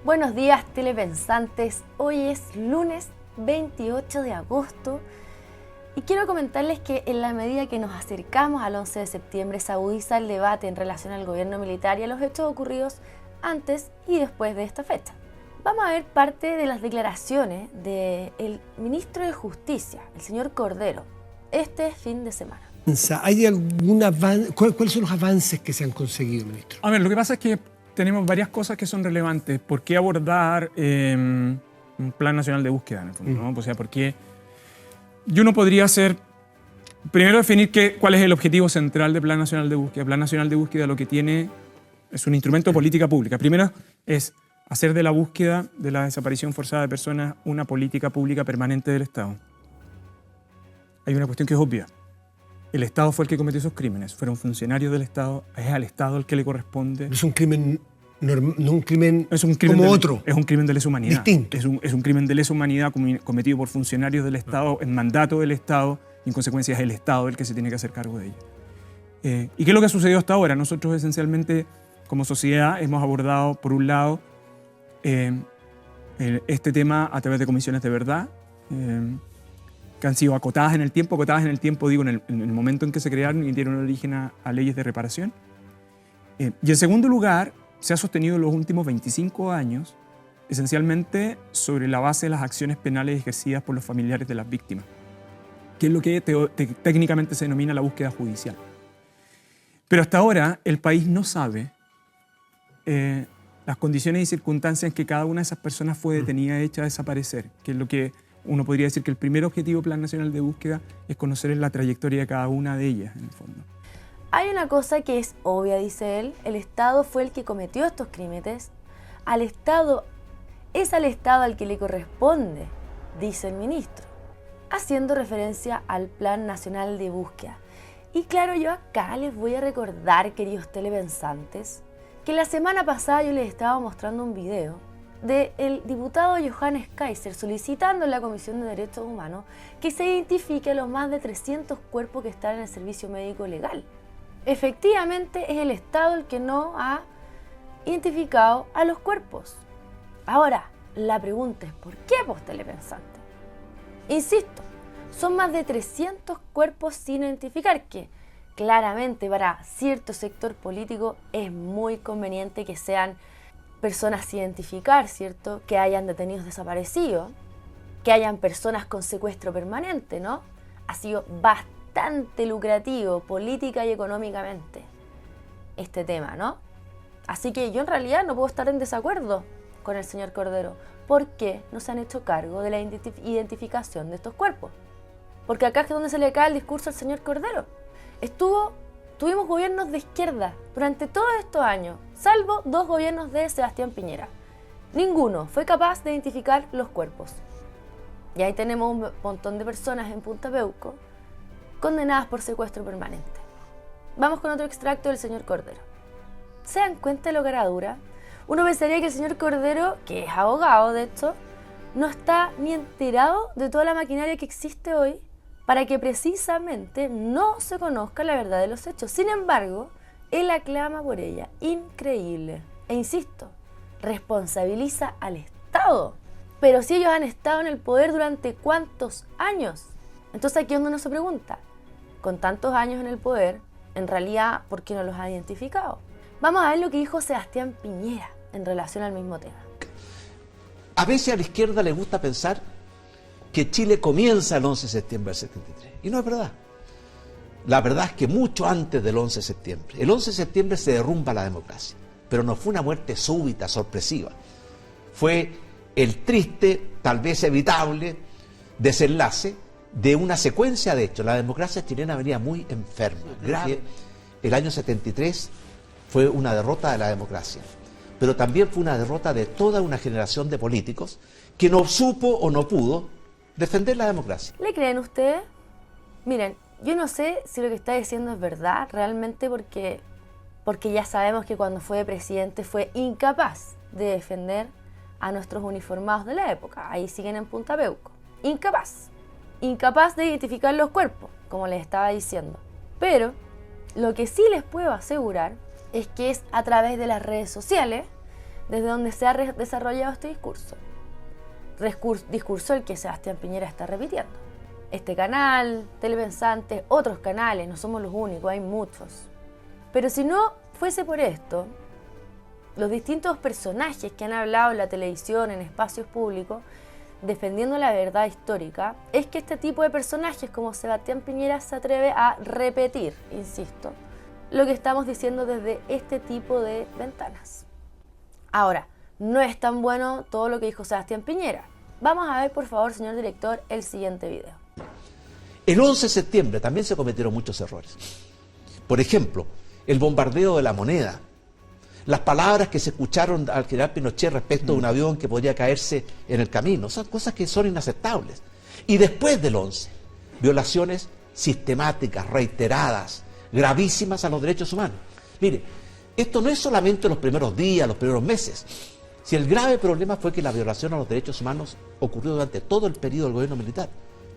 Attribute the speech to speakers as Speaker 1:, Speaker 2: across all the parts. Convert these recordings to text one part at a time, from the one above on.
Speaker 1: Buenos días, telepensantes. Hoy es lunes 28 de agosto y quiero comentarles que en la medida que nos acercamos al 11 de septiembre se agudiza el debate en relación al gobierno militar y a los hechos ocurridos antes y después de esta fecha. Vamos a ver parte de las declaraciones del ministro de Justicia, el señor Cordero, este fin de semana.
Speaker 2: ¿Hay algún avance? ¿Cuáles son los avances que se han conseguido, ministro?
Speaker 3: A ver, lo que pasa es que tenemos varias cosas que son relevantes. ¿Por qué abordar un plan nacional de búsqueda, en el fondo, ¿no? O sea, ¿por qué? Yo no podría hacer... Primero definir cuál es el objetivo central del Plan Nacional de Búsqueda. El Plan Nacional de Búsqueda lo que tiene es un instrumento de política pública. Primero es hacer de la búsqueda de la desaparición forzada de personas una política pública permanente del Estado. Hay una cuestión que es obvia. El Estado fue el que cometió esos crímenes. Fueron funcionarios del Estado. Es al Estado el que le corresponde.
Speaker 2: Es un crimen, no un crimen,
Speaker 3: es un crimen
Speaker 2: como otro.
Speaker 3: Es un crimen de lesa humanidad.
Speaker 2: Distinto.
Speaker 3: Es un crimen de lesa humanidad cometido por funcionarios del Estado, en mandato del Estado, y en consecuencia es el Estado el que se tiene que hacer cargo de ello. ¿Y qué es lo que ha sucedido hasta ahora? Nosotros esencialmente, como sociedad, hemos abordado, por un lado, este tema a través de comisiones de verdad, que han sido acotadas en el tiempo, digo, en el momento en que se crearon y dieron origen a leyes de reparación. Y en segundo lugar, se ha sostenido en los últimos 25 años, esencialmente sobre la base de las acciones penales ejercidas por los familiares de las víctimas, que es lo que técnicamente se denomina la búsqueda judicial. Pero hasta ahora el país no sabe las condiciones y circunstancias en que cada una de esas personas fue detenida y hecha desaparecer, que es lo que uno podría decir que el primer objetivo del Plan Nacional de Búsqueda es conocer la trayectoria de cada una de ellas, en el fondo.
Speaker 1: Hay una cosa que es obvia, dice él, el Estado fue el que cometió estos crímenes, es al Estado al que le corresponde, dice el ministro, haciendo referencia al Plan Nacional de Búsqueda. Y claro, yo acá les voy a recordar, queridos telepensantes, que la semana pasada yo les estaba mostrando un video del diputado Johannes Kaiser solicitando en la Comisión de Derechos Humanos que se identifique a los más de 300 cuerpos que están en el servicio médico legal. Efectivamente, es el Estado el que no ha identificado a los cuerpos. Ahora, la pregunta es ¿por qué, telepensantes? Insisto, son más de 300 cuerpos sin identificar que claramente para cierto sector político es muy conveniente que sean personas sin identificar, ¿cierto? Que hayan detenidos desaparecidos, que hayan personas con secuestro permanente, ¿no? Ha sido bastante lucrativo política y económicamente este tema, ¿no? Así que yo en realidad no puedo estar en desacuerdo con el señor Cordero. ¿Por qué no se han hecho cargo de la identificación de estos cuerpos? Porque acá es donde se le cae el discurso al señor Cordero. Tuvimos gobiernos de izquierda durante todos estos años, salvo 2 gobiernos de Sebastián Piñera. Ninguno fue capaz de identificar los cuerpos. Y ahí tenemos un montón de personas en Punta Peuco condenadas por secuestro permanente. Vamos con otro extracto del señor Cordero. ¿Se dan cuenta de lo caradura? Uno pensaría que el señor Cordero, que es abogado de hecho, no está ni enterado de toda la maquinaria que existe hoy para que precisamente no se conozca la verdad de los hechos. Sin embargo, él aclama por ella. Increíble. E insisto, responsabiliza al Estado. Pero si ellos han estado en el poder durante ¿cuántos años? Entonces aquí es donde uno se pregunta, con tantos años en el poder, en realidad, ¿por qué no los ha identificado? Vamos a ver lo que dijo Sebastián Piñera en relación al mismo tema.
Speaker 4: A veces a la izquierda le gusta pensar que Chile comienza el 11 de septiembre del 73. Y no es verdad. La verdad es que mucho antes del 11 de septiembre. El 11 de septiembre se derrumba la democracia. Pero no fue una muerte súbita, sorpresiva. Fue el triste, tal vez evitable, desenlace de una secuencia de hechos. La democracia chilena venía muy enferma. El año 73 fue una derrota de la democracia. Pero también fue una derrota de toda una generación de políticos que no supo o no pudo defender la democracia.
Speaker 1: ¿Le creen ustedes? Miren, yo no sé si lo que está diciendo es verdad realmente porque ya sabemos que cuando fue presidente fue incapaz de defender a nuestros uniformados de la época. Ahí siguen en Punta Peuco. Incapaz de identificar los cuerpos, como les estaba diciendo. Pero lo que sí les puedo asegurar es que es a través de las redes sociales desde donde se ha desarrollado este discurso. Discurso el que Sebastián Piñera está repitiendo. Este canal, Telepensantes, otros canales, no somos los únicos, hay muchos. Pero si no fuese por esto, los distintos personajes que han hablado en la televisión, en espacios públicos, defendiendo la verdad histórica, es que este tipo de personajes como Sebastián Piñera se atreve a repetir, insisto, lo que estamos diciendo desde este tipo de ventanas. Ahora, no es tan bueno todo lo que dijo Sebastián Piñera. Vamos a ver, por favor, señor director, el siguiente video.
Speaker 4: El 11 de septiembre también se cometieron muchos errores. Por ejemplo, el bombardeo de La Moneda, las palabras que se escucharon al general Pinochet respecto de un avión que podría caerse en el camino, son cosas que son inaceptables. Y después del 11, violaciones sistemáticas, reiteradas, gravísimas a los derechos humanos. Mire, esto no es solamente los primeros días, los primeros meses. Si el grave problema fue que la violación a los derechos humanos ocurrió durante todo el periodo del gobierno militar.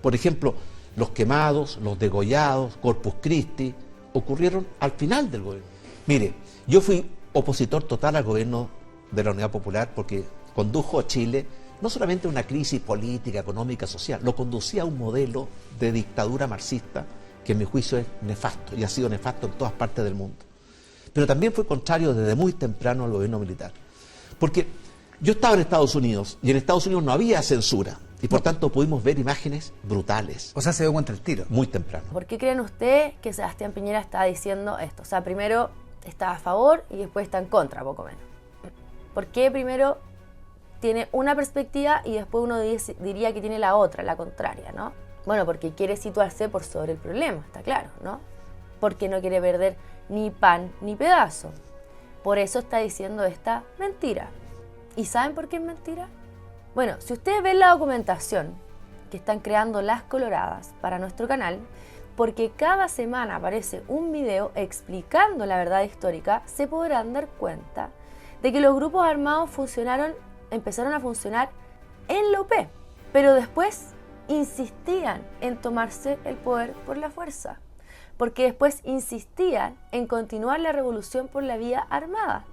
Speaker 4: Por ejemplo, los quemados, los degollados, Corpus Christi, ocurrieron al final del gobierno. Mire, yo fui opositor total al gobierno de la Unidad Popular porque condujo a Chile no solamente a una crisis política, económica, social, lo conducía a un modelo de dictadura marxista que en mi juicio es nefasto y ha sido nefasto en todas partes del mundo. Pero también fue contrario desde muy temprano al gobierno militar. Porque yo estaba en Estados Unidos y en Estados Unidos no había censura y por tanto pudimos ver imágenes brutales.
Speaker 5: O sea, se dio cuenta el tiro.
Speaker 4: Muy temprano.
Speaker 1: ¿Por qué creen ustedes que Sebastián Piñera está diciendo esto? O sea, primero está a favor y después está en contra, poco menos. ¿Por qué primero tiene una perspectiva y después uno diría que tiene la otra, la contraria, ¿no? Bueno, porque quiere situarse por sobre el problema, está claro, ¿no? Porque no quiere perder ni pan ni pedazo. Por eso está diciendo esta mentira. ¿Y saben por qué es mentira? Bueno, si ustedes ven la documentación que están creando Las Coloradas para nuestro canal, porque cada semana aparece un video explicando la verdad histórica, se podrán dar cuenta de que los grupos armados empezaron a funcionar en la UP, pero después insistían en tomarse el poder por la fuerza, porque después insistían en continuar la revolución por la vía armada.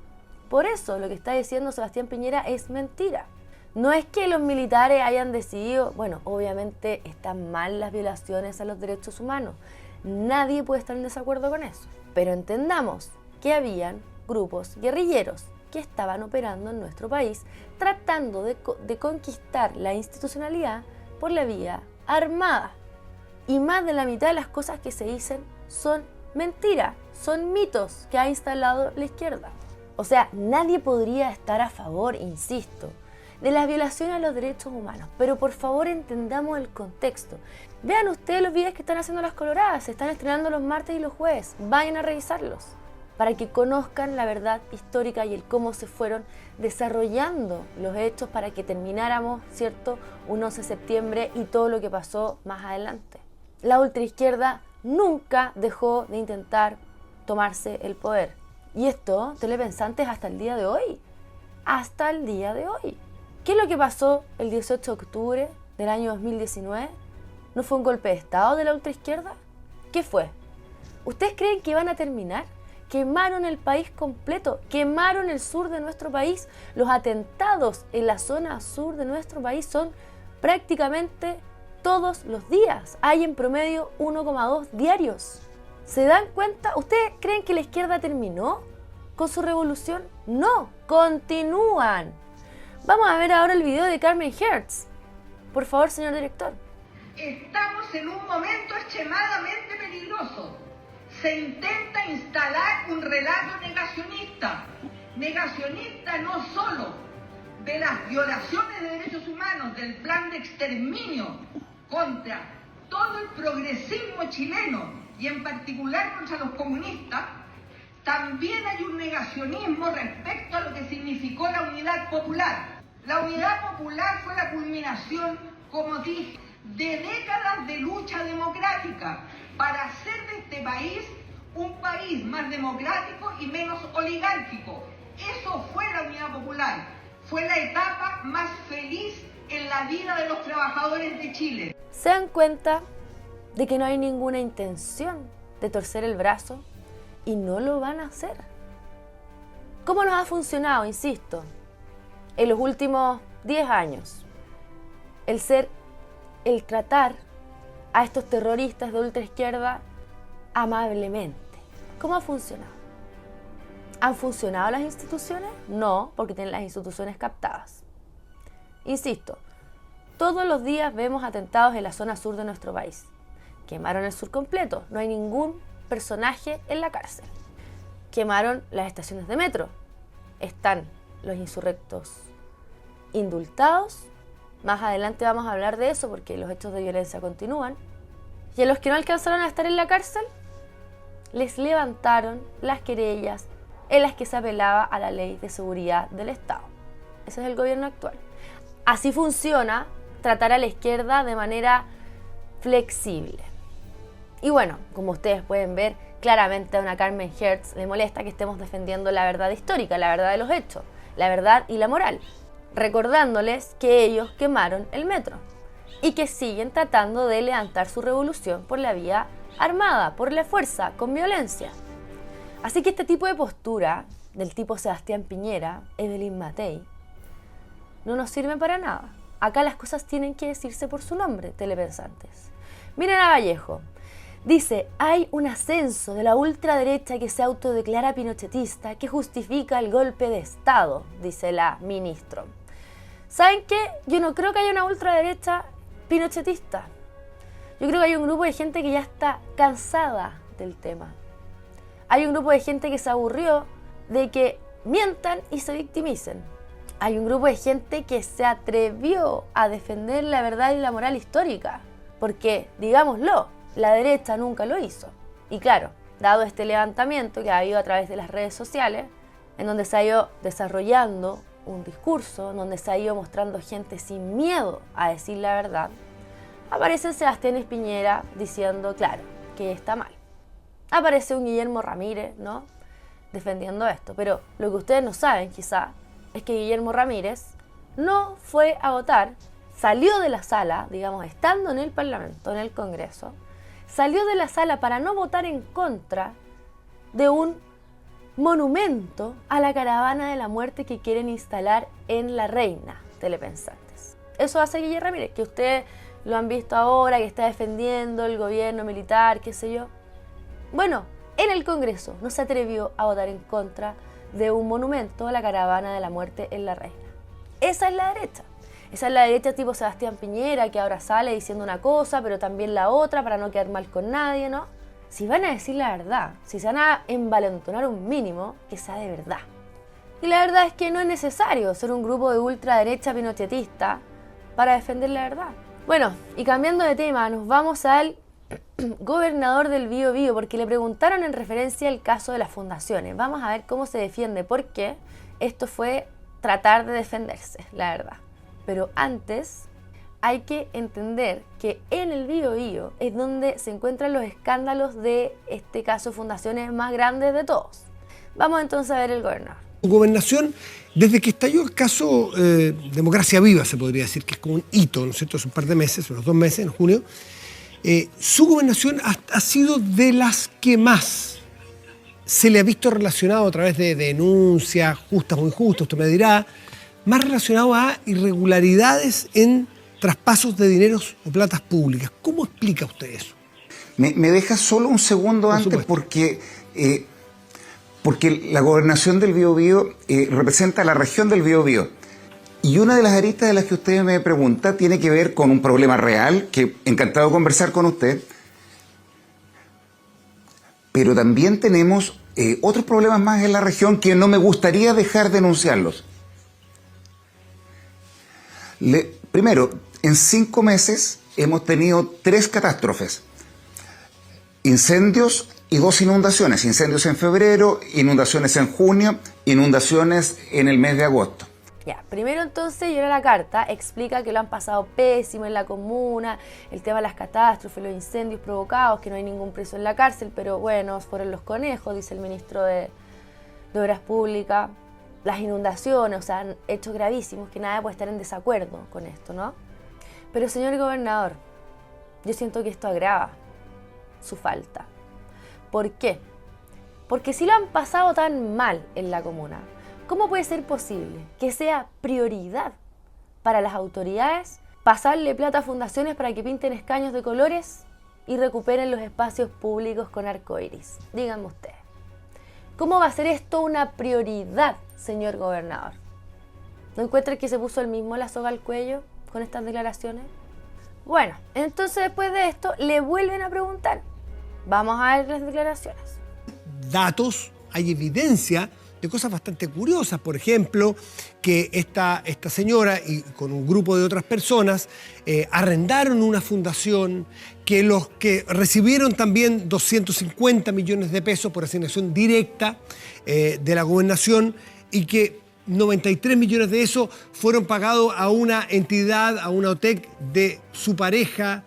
Speaker 1: Por eso lo que está diciendo Sebastián Piñera es mentira. No es que los militares hayan decidido, bueno, obviamente están mal las violaciones a los derechos humanos. Nadie puede estar en desacuerdo con eso. Pero entendamos que habían grupos guerrilleros que estaban operando en nuestro país tratando de conquistar la institucionalidad por la vía armada. Y más de la mitad de las cosas que se dicen son mentiras, son mitos que ha instalado la izquierda. O sea, nadie podría estar a favor, insisto, de las violaciones a los derechos humanos. Pero por favor entendamos el contexto. Vean ustedes los videos que están haciendo Las Coloradas, se están estrenando los martes y los jueves. Vayan a revisarlos para que conozcan la verdad histórica y el cómo se fueron desarrollando los hechos para que termináramos, ¿cierto?, un 11 de septiembre y todo lo que pasó más adelante. La ultraizquierda nunca dejó de intentar tomarse el poder. Y esto, Telepensantes, hasta el día de hoy. Hasta el día de hoy. ¿Qué es lo que pasó el 18 de octubre del año 2019? ¿No fue un golpe de Estado de la ultraizquierda? ¿Qué fue? ¿Ustedes creen que van a terminar? Quemaron el país completo, quemaron el sur de nuestro país. Los atentados en la zona sur de nuestro país son prácticamente todos los días. Hay en promedio 1,2 diarios. ¿Se dan cuenta? ¿Ustedes creen que la izquierda terminó con su revolución? No, continúan. Vamos a ver ahora el video de Carmen Hertz. Por favor, señor director.
Speaker 6: Estamos en un momento extremadamente peligroso. Se intenta instalar un relato negacionista. Negacionista no solo de las violaciones de derechos humanos, del plan de exterminio contra todo el progresismo chileno y en particular contra los comunistas, también hay un negacionismo respecto a lo que significó la Unidad Popular. La Unidad Popular fue la culminación, como dije, de décadas de lucha democrática para hacer de este país un país más democrático y menos oligárquico. Eso fue la Unidad Popular. Fue la etapa más feliz en la vida de los trabajadores de Chile.
Speaker 1: ¿Se dan cuenta de que no hay ninguna intención de torcer el brazo? Y no lo van a hacer. ¿Cómo nos ha funcionado? Insisto, en los últimos 10 años, el tratar a estos terroristas de ultraizquierda amablemente. ¿Cómo ha funcionado? ¿Han funcionado las instituciones? No, porque tienen las instituciones captadas. Insisto, todos los días vemos atentados en la zona sur de nuestro país. Quemaron el sur completo, no hay ningún personaje en la cárcel. Quemaron las estaciones de metro. Están los insurrectos indultados. Más adelante vamos a hablar de eso porque los hechos de violencia continúan. Y a los que no alcanzaron a estar en la cárcel, les levantaron las querellas en las que se apelaba a la ley de seguridad del Estado. Ese es el gobierno actual. Así funciona tratar a la izquierda de manera flexible. Y bueno, como ustedes pueden ver, claramente a una Carmen Hertz le molesta que estemos defendiendo la verdad histórica, la verdad de los hechos, la verdad y la moral, recordándoles que ellos quemaron el metro y que siguen tratando de levantar su revolución por la vía armada, por la fuerza, con violencia. Así que este tipo de postura, del tipo Sebastián Piñera, Evelyn Matei, no nos sirve para nada. Acá las cosas tienen que decirse por su nombre, telepensantes. Miren a Vallejo. Dice, hay un ascenso de la ultraderecha que se autodeclara pinochetista que justifica el golpe de Estado, dice la ministra. ¿Saben qué? Yo no creo que haya una ultraderecha pinochetista. Yo creo que hay un grupo de gente que ya está cansada del tema. Hay un grupo de gente que se aburrió de que mientan y se victimicen. Hay un grupo de gente que se atrevió a defender la verdad y la moral histórica. Porque, digámoslo, la derecha nunca lo hizo. Y claro, dado este levantamiento que ha habido a través de las redes sociales, en donde se ha ido desarrollando un discurso, en donde se ha ido mostrando gente sin miedo a decir la verdad, aparece Sebastián Piñera diciendo, claro, que está mal. Aparece un Guillermo Ramírez, ¿no?, defendiendo esto. Pero lo que ustedes no saben, quizá, es que Guillermo Ramírez no fue a votar, salió de la sala, digamos, estando en el Parlamento, en el Congreso, salió de la sala para no votar en contra de un monumento a la caravana de la muerte que quieren instalar en La Reina, telepensantes. Eso hace Guillermo Ramírez, que ustedes lo han visto ahora, que está defendiendo el gobierno militar, qué sé yo. Bueno, en el Congreso no se atrevió a votar en contra de un monumento a la caravana de la muerte en La Reina. Esa es la derecha. Esa es la derecha tipo Sebastián Piñera, que ahora sale diciendo una cosa, pero también la otra, para no quedar mal con nadie, ¿no? Si van a decir la verdad, si se van a envalentonar un mínimo, que sea de verdad. Y la verdad es que no es necesario ser un grupo de ultraderecha pinochetista para defender la verdad. Bueno, y cambiando de tema, nos vamos al gobernador del Biobío, porque le preguntaron en referencia al caso de las fundaciones. Vamos a ver cómo se defiende, porque esto fue tratar de defenderse, la verdad. Pero antes hay que entender que en el Biobío es donde se encuentran los escándalos de este caso de fundaciones más grandes de todos. Vamos entonces a ver el gobernador.
Speaker 2: Su gobernación, desde que estalló el caso Democracia Viva, se podría decir que es como un hito, ¿no es cierto? Hace un par de meses, unos 2 meses, en junio, su gobernación ha sido de las que más se le ha visto relacionado a través de denuncias, justas o injustas, usted me dirá, más relacionado a irregularidades en traspasos de dineros o platas públicas. ¿Cómo explica usted eso?
Speaker 5: Me deja solo un segundo antes porque la gobernación del Biobío representa la región del Biobío. Y una de las aristas de las que usted me pregunta tiene que ver con un problema real, que encantado de conversar con usted. Pero también tenemos otros problemas más en la región que no me gustaría dejar de denunciarlos. Primero, en 5 meses hemos tenido 3 catástrofes. Incendios y 2 inundaciones. Incendios en febrero, inundaciones en junio, inundaciones en el mes de agosto.
Speaker 1: Ya, primero entonces yo en la carta explica que lo han pasado pésimo en la comuna, el tema de las catástrofes, los incendios provocados, que no hay ningún preso en la cárcel, pero bueno, fueron los conejos, dice el ministro de Obras Públicas. Las inundaciones, o sea, hechos gravísimos, que nadie puede estar en desacuerdo con esto, ¿no? Pero señor gobernador, yo siento que esto agrava su falta. ¿Por qué? Porque si lo han pasado tan mal en la comuna, ¿Cómo puede ser posible que sea prioridad para las autoridades pasarle plata a fundaciones para que pinten escaños de colores y recuperen los espacios públicos con arcoíris? Díganme ustedes. ¿Cómo va a ser esto una prioridad, señor gobernador? ¿No encuentra que se puso él mismo la soga al cuello con estas declaraciones? Bueno, entonces después de esto le vuelven a preguntar. Vamos a ver las declaraciones.
Speaker 2: Datos, hay evidencia de cosas bastante curiosas. Por ejemplo, que esta señora y con un grupo de otras personas arrendaron una fundación, que los que recibieron también 250 millones de pesos por asignación directa de la gobernación, y que 93 millones de eso fueron pagados a una entidad, a una OTEC de su pareja.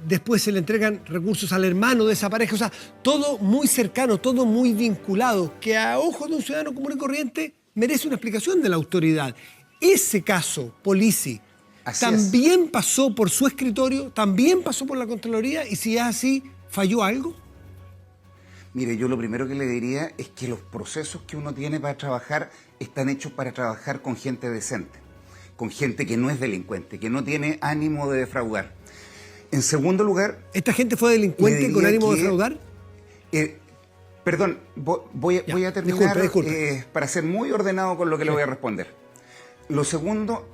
Speaker 2: Después se le entregan recursos al hermano de esa pareja. O sea, todo muy cercano, todo muy vinculado, que a ojos de un ciudadano común y corriente merece una explicación de la autoridad. Ese caso, Polizzi, también pasó por su escritorio, también pasó por la Contraloría, y si es así, ¿falló algo?
Speaker 5: Mire, yo lo primero que le diría es que los procesos que uno tiene para trabajar están hechos para trabajar con gente decente, con gente que no es delincuente, que no tiene ánimo de defraudar. En segundo lugar...
Speaker 2: ¿Esta gente fue delincuente con ánimo de defraudar?
Speaker 5: Perdón, voy a terminar. Disculpe. Para ser muy ordenado con lo que le voy a responder. Lo segundo,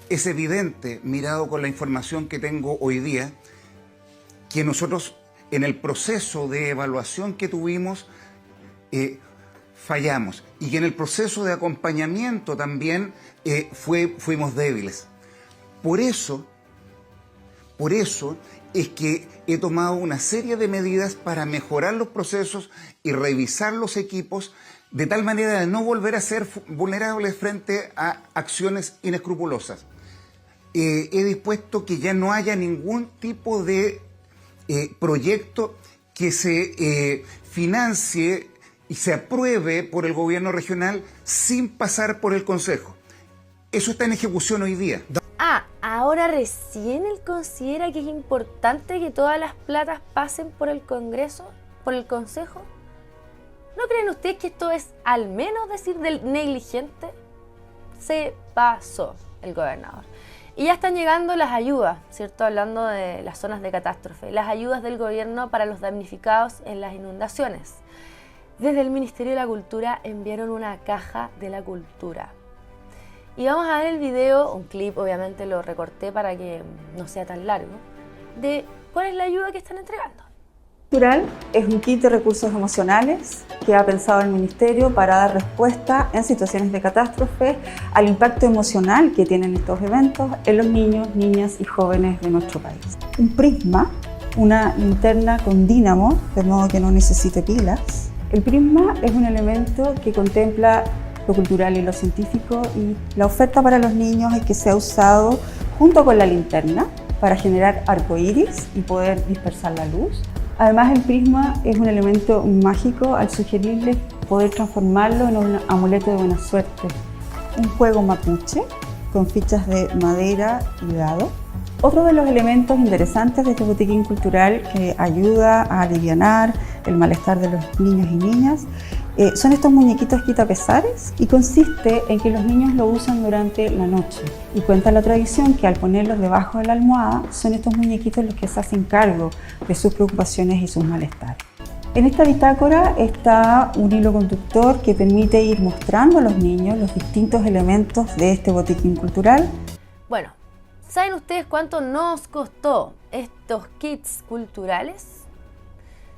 Speaker 5: es evidente, mirado con la información que tengo hoy día, que nosotros en el proceso de evaluación que tuvimos fallamos, y que en el proceso de acompañamiento también fuimos débiles. Por eso es que he tomado una serie de medidas para mejorar los procesos y revisar los equipos de tal manera de no volver a ser vulnerables frente a acciones inescrupulosas. He dispuesto que ya no haya ningún tipo de proyecto que se financie y se apruebe por el gobierno regional sin pasar por el Consejo. Eso está en ejecución hoy día.
Speaker 1: Ahora recién él considera que es importante que todas las platas pasen por el Congreso, por el Consejo. ¿No creen ustedes que esto es al menos decir del negligente? Se pasó el gobernador. Y ya están llegando las ayudas, ¿cierto? Hablando de las zonas de catástrofe, las ayudas del gobierno para los damnificados en las inundaciones. Desde el Ministerio de la Cultura enviaron una caja de la cultura. Y vamos a ver el video, un clip, obviamente lo recorté para que no sea tan largo, de cuál es la ayuda que están entregando.
Speaker 7: Cultural es un kit de recursos emocionales que ha pensado el Ministerio para dar respuesta en situaciones de catástrofe al impacto emocional que tienen estos eventos en los niños, niñas y jóvenes de nuestro país. Un prisma, una linterna con dínamo, de modo que no necesite pilas. El prisma es un elemento que contempla lo cultural y lo científico, y la oferta para los niños es que sea usado junto con la linterna para generar arcoíris y poder dispersar la luz. Además, el prisma es un elemento mágico al sugerirles poder transformarlo en un amuleto de buena suerte. Un juego mapuche con fichas de madera y dado. Otro de los elementos interesantes de este botiquín cultural que ayuda a alivianar el malestar de los niños y niñas son estos muñequitos quitapesares, y consiste en que los niños lo usan durante la noche. Y cuenta la tradición que al ponerlos debajo de la almohada son estos muñequitos los que se hacen cargo de sus preocupaciones y sus malestares. En esta bitácora está un hilo conductor que permite ir mostrando a los niños los distintos elementos de este botiquín cultural.
Speaker 1: Bueno, ¿saben ustedes cuánto nos costó estos kits culturales?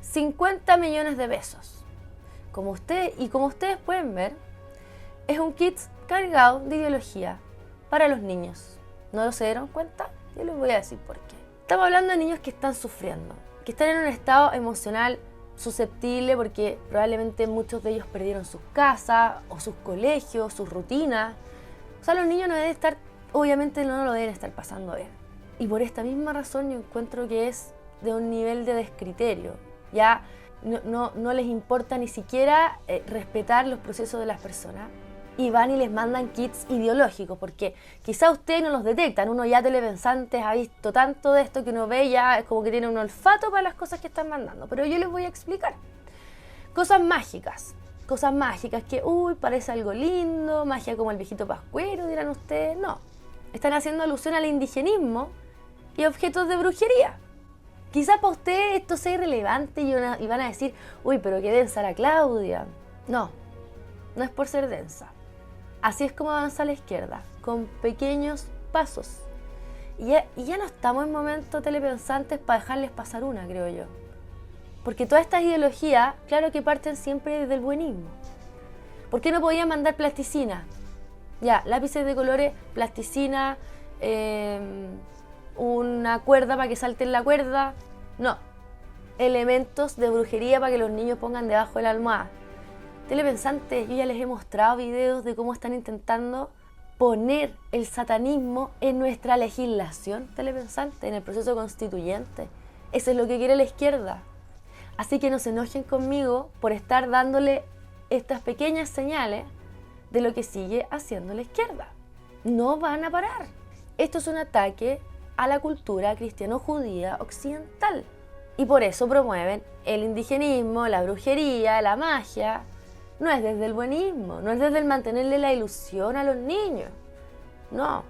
Speaker 1: 50 millones de pesos. Como ustedes pueden ver, es un kit cargado de ideología para los niños. ¿No se dieron cuenta? Yo les voy a decir por qué. Estamos hablando de niños que están sufriendo, que están en un estado emocional susceptible porque probablemente muchos de ellos perdieron sus casas o sus colegios, sus rutinas. O sea, los niños no deben estar, obviamente no lo deben estar pasando bien. Y por esta misma razón yo encuentro que es de un nivel de descriterio. Ya no les importa ni siquiera respetar los procesos de las personas, y van y les mandan kits ideológicos, porque quizá ustedes no los detectan. Uno ya telepensantes ha visto tanto de esto que uno ve, ya es como que tiene un olfato para las cosas que están mandando. Pero yo les voy a explicar. Cosas mágicas, cosas mágicas que, parece algo lindo, magia como el viejito pascuero, dirán ustedes. No, están haciendo alusión al indigenismo y objetos de brujería. Quizás para ustedes esto sea irrelevante y van a decir, pero qué densa la Claudia. No, no es por ser densa. Así es como avanza la izquierda, con pequeños pasos. Y ya no estamos en momentos telepensantes para dejarles pasar una, creo yo. Porque todas estas ideologías, claro que parten siempre desde el buenismo. ¿Por qué no podían mandar plasticina? Ya, lápices de colores, plasticina, una cuerda para que salten la cuerda. No, elementos de brujería para que los niños pongan debajo de la almohada. Telepensantes, yo ya les he mostrado videos de cómo están intentando poner el satanismo en nuestra legislación telepensante, en el proceso constituyente. Eso es lo que quiere la izquierda. Así que no se enojen conmigo por estar dándole estas pequeñas señales de lo que sigue haciendo la izquierda. No van a parar. Esto es un ataque a la cultura cristiano-judía occidental. Y por eso promueven el indigenismo, la brujería, la magia. No es desde el buenismo, no es desde el mantenerle la ilusión a los niños. No.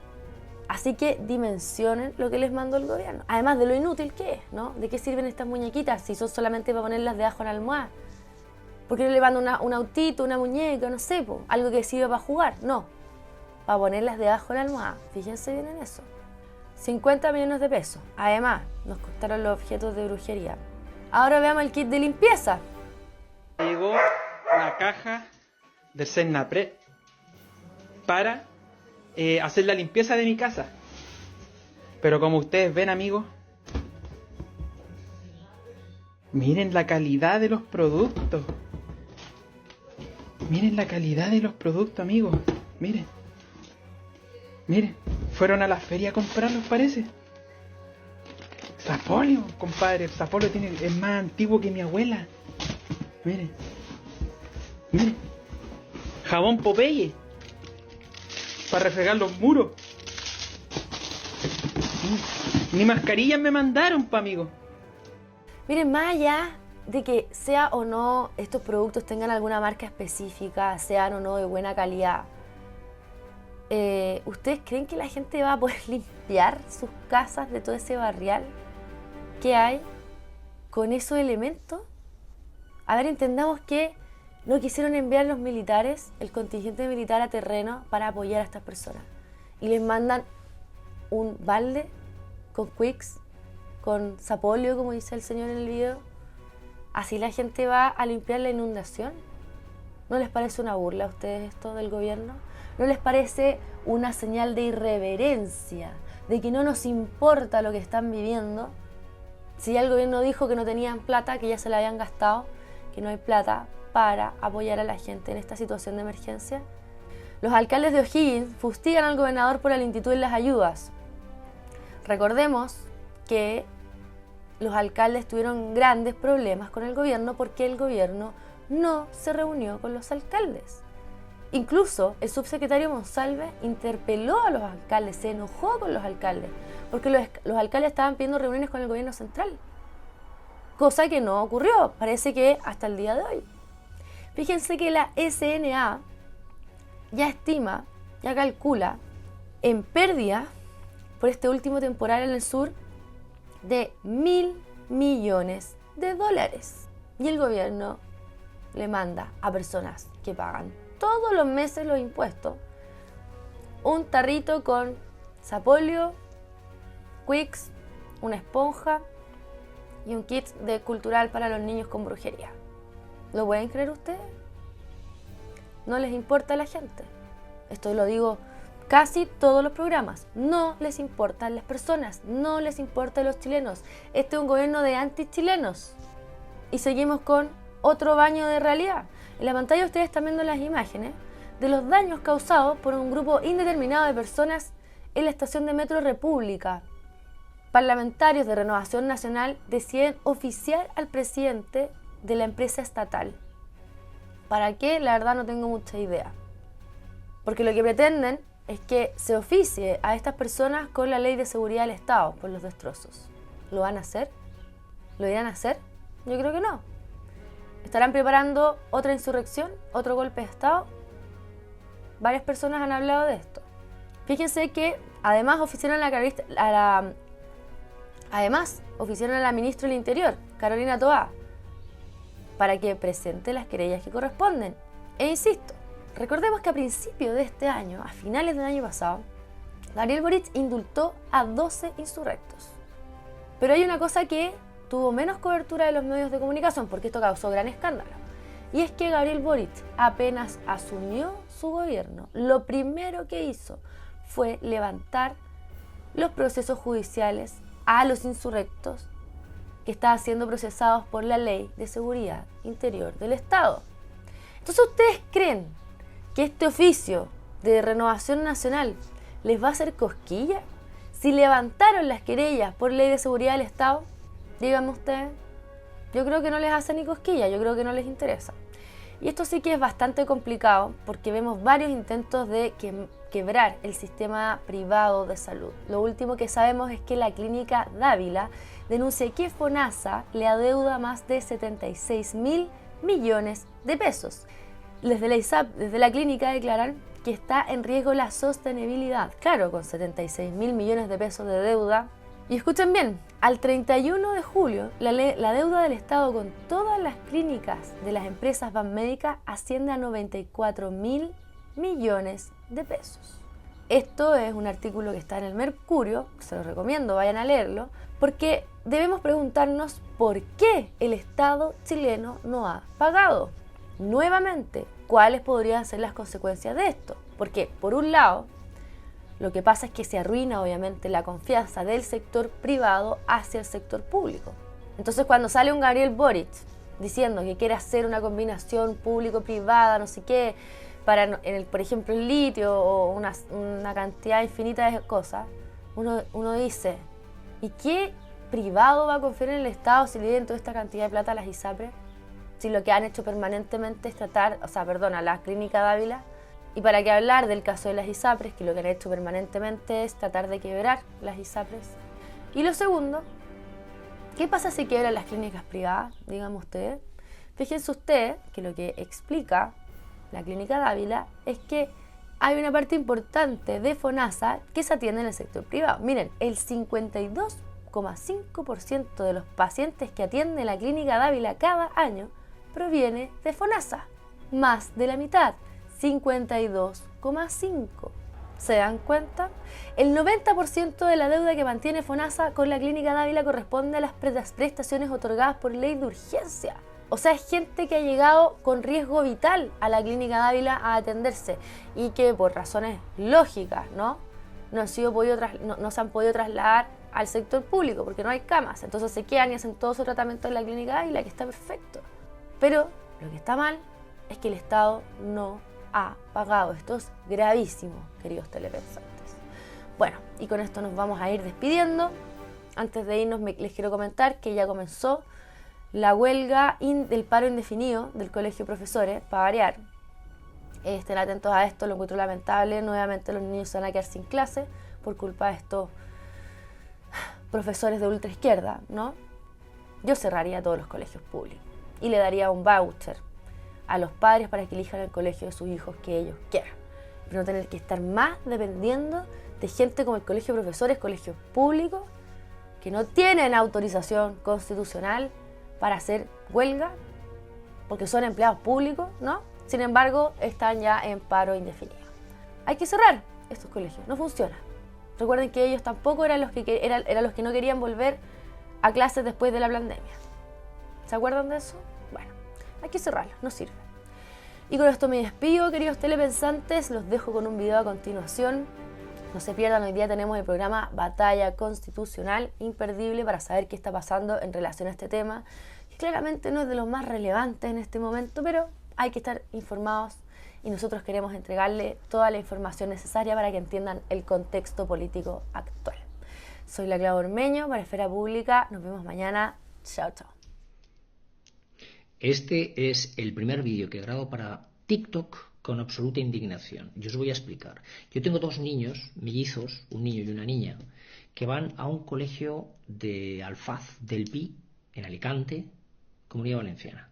Speaker 1: Así que dimensionen lo que les mandó el gobierno. Además de lo inútil que es, ¿no? ¿De qué sirven estas muñequitas si son solamente para ponerlas debajo en la almohada? ¿Por qué no le mandan un autito, una muñeca, no sé, algo que sirva para jugar? No, para ponerlas debajo en la almohada. Fíjense bien en eso. 50 millones de pesos. Además, nos costaron los objetos de brujería. Ahora veamos el kit de limpieza.
Speaker 8: Llegó la caja del Senapred para hacer la limpieza de mi casa. Pero como ustedes ven, amigos, miren la calidad de los productos. Miren la calidad de los productos, amigos. Miren. Miren. Fueron a la feria a comprarlos, parece. Sapolio, compadre. El Sapolio es más antiguo que mi abuela. Miren. Miren. Jabón Popeye. Para refregar los muros. Ni mascarillas me mandaron, amigo.
Speaker 1: Miren, más allá de que sea o no estos productos tengan alguna marca específica, sean o no de buena calidad, ¿ustedes creen que la gente va a poder limpiar sus casas de todo ese barrial que hay con esos elementos? A ver, entendamos que no quisieron enviar los militares, el contingente militar a terreno para apoyar a estas personas. Y les mandan un balde con Quicks, con Sapolio, como dice el señor en el video. ¿Así la gente va a limpiar la inundación? ¿No les parece una burla a ustedes esto del gobierno? ¿No les parece una señal de irreverencia, de que no nos importa lo que están viviendo? Si ya el gobierno dijo que no tenían plata, que ya se la habían gastado, que no hay plata para apoyar a la gente en esta situación de emergencia. Los alcaldes de O'Higgins fustigan al gobernador por la lentitud en las ayudas. Recordemos que los alcaldes tuvieron grandes problemas con el gobierno porque el gobierno no se reunió con los alcaldes. Incluso el subsecretario Monsalve interpeló a los alcaldes, se enojó con los alcaldes, porque los alcaldes estaban pidiendo reuniones con el gobierno central. Cosa que no ocurrió, parece que hasta el día de hoy. Fíjense que la SNA ya estima, ya calcula en pérdida por este último temporal en el sur de $1.000 millones. Y el gobierno le manda a personas que pagan todos los meses los impuestos un tarrito con Sapolio, Quicks, una esponja y un kit de cultural para los niños con brujería. ¿Lo pueden creer ustedes? No les importa a la gente. Esto lo digo casi todos los programas. No les importan las personas, no les importan los chilenos. Este es un gobierno de anti-chilenos. Y seguimos con otro baño de realidad. En la pantalla ustedes están viendo las imágenes de los daños causados por un grupo indeterminado de personas en la estación de Metro República. Parlamentarios de Renovación Nacional deciden oficiar al presidente de la empresa estatal. ¿Para qué? La verdad no tengo mucha idea. Porque lo que pretenden es que se oficie a estas personas con la ley de seguridad del Estado por los destrozos. ¿Lo van a hacer? ¿Lo irán a hacer? Yo creo que no. ¿Estarán preparando otra insurrección, otro golpe de Estado? Varias personas han hablado de esto. Fíjense que además oficiaron a la ministra del Interior, Carolina Toá, para que presente las querellas que corresponden. E insisto, recordemos que a principios de este año, a finales del año pasado, Gabriel Boric indultó a 12 insurrectos. Pero hay una cosa que tuvo menos cobertura de los medios de comunicación, porque esto causó gran escándalo. Y es que Gabriel Boric apenas asumió su gobierno, lo primero que hizo fue levantar los procesos judiciales a los insurrectos que estaban siendo procesados por la Ley de Seguridad Interior del Estado. Entonces, ¿ustedes creen que este oficio de Renovación Nacional les va a hacer cosquilla? Si levantaron las querellas por Ley de Seguridad del Estado, díganme ustedes, yo creo que no les hace ni cosquilla, yo creo que no les interesa. Y esto sí que es bastante complicado porque vemos varios intentos de quebrar el sistema privado de salud. Lo último que sabemos es que la clínica Dávila denuncia que FONASA le adeuda más de 76.000 millones de pesos. Desde la clínica declaran que está en riesgo la sostenibilidad. Claro, con 76.000 millones de pesos de deuda. Y escuchen bien, al 31 de julio, la deuda del Estado con todas las clínicas de las empresas Banmédica asciende a 94.000 millones de pesos. Esto es un artículo que está en el Mercurio, se lo recomiendo, vayan a leerlo, porque debemos preguntarnos por qué el Estado chileno no ha pagado. Nuevamente, ¿cuáles podrían ser las consecuencias de esto? Porque, por un lado, lo que pasa es que se arruina obviamente la confianza del sector privado hacia el sector público. Entonces, cuando sale un Gabriel Boric diciendo que quiere hacer una combinación público-privada, no sé qué, para, por ejemplo, el litio o una cantidad infinita de cosas, uno dice, ¿y qué privado va a confiar en el Estado si le dieron toda esta cantidad de plata a las ISAPRES? Si lo que han hecho permanentemente es a la clínica Dávila. Y para qué hablar del caso de las ISAPRES, que lo que han hecho permanentemente es tratar de quebrar las ISAPRES. Y lo segundo, ¿qué pasa si quiebran las clínicas privadas? Díganme ustedes. Fíjense ustedes que lo que explica la clínica Dávila es que hay una parte importante de FONASA que se atiende en el sector privado. Miren, el 52,5% de los pacientes que atiende la clínica Dávila cada año proviene de FONASA. Más de la mitad, 52,5%. ¿Se dan cuenta? El 90% de la deuda que mantiene FONASA con la clínica Dávila corresponde a las prestaciones otorgadas por ley de urgencia. O sea, es gente que ha llegado con riesgo vital a la clínica Dávila a atenderse y que por razones lógicas, no se han podido trasladar al sector público porque no hay camas. Entonces se quedan y hacen todo su tratamiento en la clínica Dávila, que está perfecto. Pero lo que está mal es que el Estado no ha pagado. Esto es gravísimo, queridos telepensantes. Bueno, y con esto nos vamos a ir despidiendo. Antes de irnos les quiero comentar que ya comenzó la huelga del paro indefinido del Colegio de Profesores, para variar. Estén atentos a esto, lo encuentro lamentable. Nuevamente los niños se van a quedar sin clase por culpa de estos profesores de ultraizquierda, ¿no? Yo cerraría todos los colegios públicos y le daría un voucher a los padres para que elijan el colegio de sus hijos que ellos quieran, pero no tener que estar más dependiendo de gente como el Colegio de Profesores, colegios públicos, que no tienen autorización constitucional para hacer huelga, porque son empleados públicos, ¿no? Sin embargo, están ya en paro indefinido. Hay que cerrar estos colegios, no funciona. Recuerden que ellos tampoco eran los que no querían volver a clases después de la pandemia. ¿Se acuerdan de eso? Bueno, hay que cerrarlos, no sirve. Y con esto me despido, queridos telepensantes, los dejo con un video a continuación. No se pierdan, hoy día tenemos el programa Batalla Constitucional, imperdible para saber qué está pasando en relación a este tema, que claramente no es de los más relevantes en este momento, pero hay que estar informados y nosotros queremos entregarle toda la información necesaria para que entiendan el contexto político actual. Soy la Clau Ormeño para Esfera Pública, nos vemos mañana, chao chao.
Speaker 9: Este es el primer vídeo que he grabado para TikTok con absoluta indignación. Yo os voy a explicar. Yo tengo dos niños, mellizos, un niño y una niña, que van a un colegio de Alfaz del Pi, en Alicante, Comunidad Valenciana.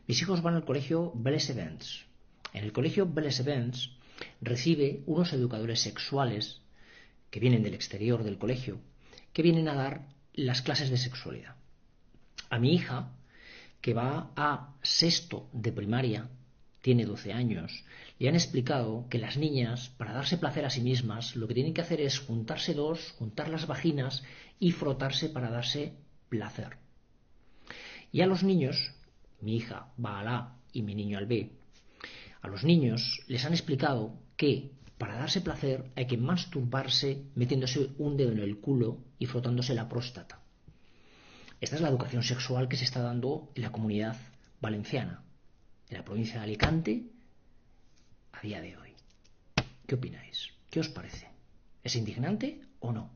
Speaker 9: Mis hijos van al colegio Blaise Evans. En el colegio Blaise Evans recibe unos educadores sexuales que vienen del exterior del colegio, que vienen a dar las clases de sexualidad. A mi hija, que va a sexto de primaria, tiene 12 años, le han explicado que las niñas, para darse placer a sí mismas, lo que tienen que hacer es juntarse dos, juntar las vaginas y frotarse para darse placer. Y a los niños, mi hija va al A y mi niño al B, a los niños les han explicado que para darse placer hay que masturbarse metiéndose un dedo en el culo y frotándose la próstata. Esta es la educación sexual que se está dando en la Comunidad Valenciana, en la provincia de Alicante, a día de hoy. ¿Qué opináis? ¿Qué os parece? ¿Es indignante o no?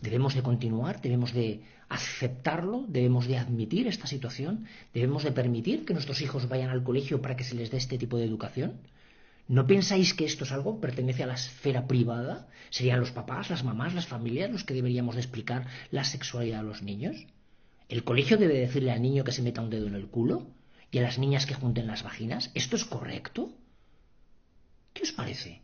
Speaker 9: ¿Debemos de continuar? ¿Debemos de aceptarlo? ¿Debemos de admitir esta situación? ¿Debemos de permitir que nuestros hijos vayan al colegio para que se les dé este tipo de educación? ¿No pensáis que esto es algo que pertenece a la esfera privada? ¿Serían los papás, las mamás, las familias los que deberíamos de explicar la sexualidad a los niños? ¿El colegio debe decirle al niño que se meta un dedo en el culo? ¿Y a las niñas que junten las vaginas? ¿Esto es correcto? ¿Qué os parece?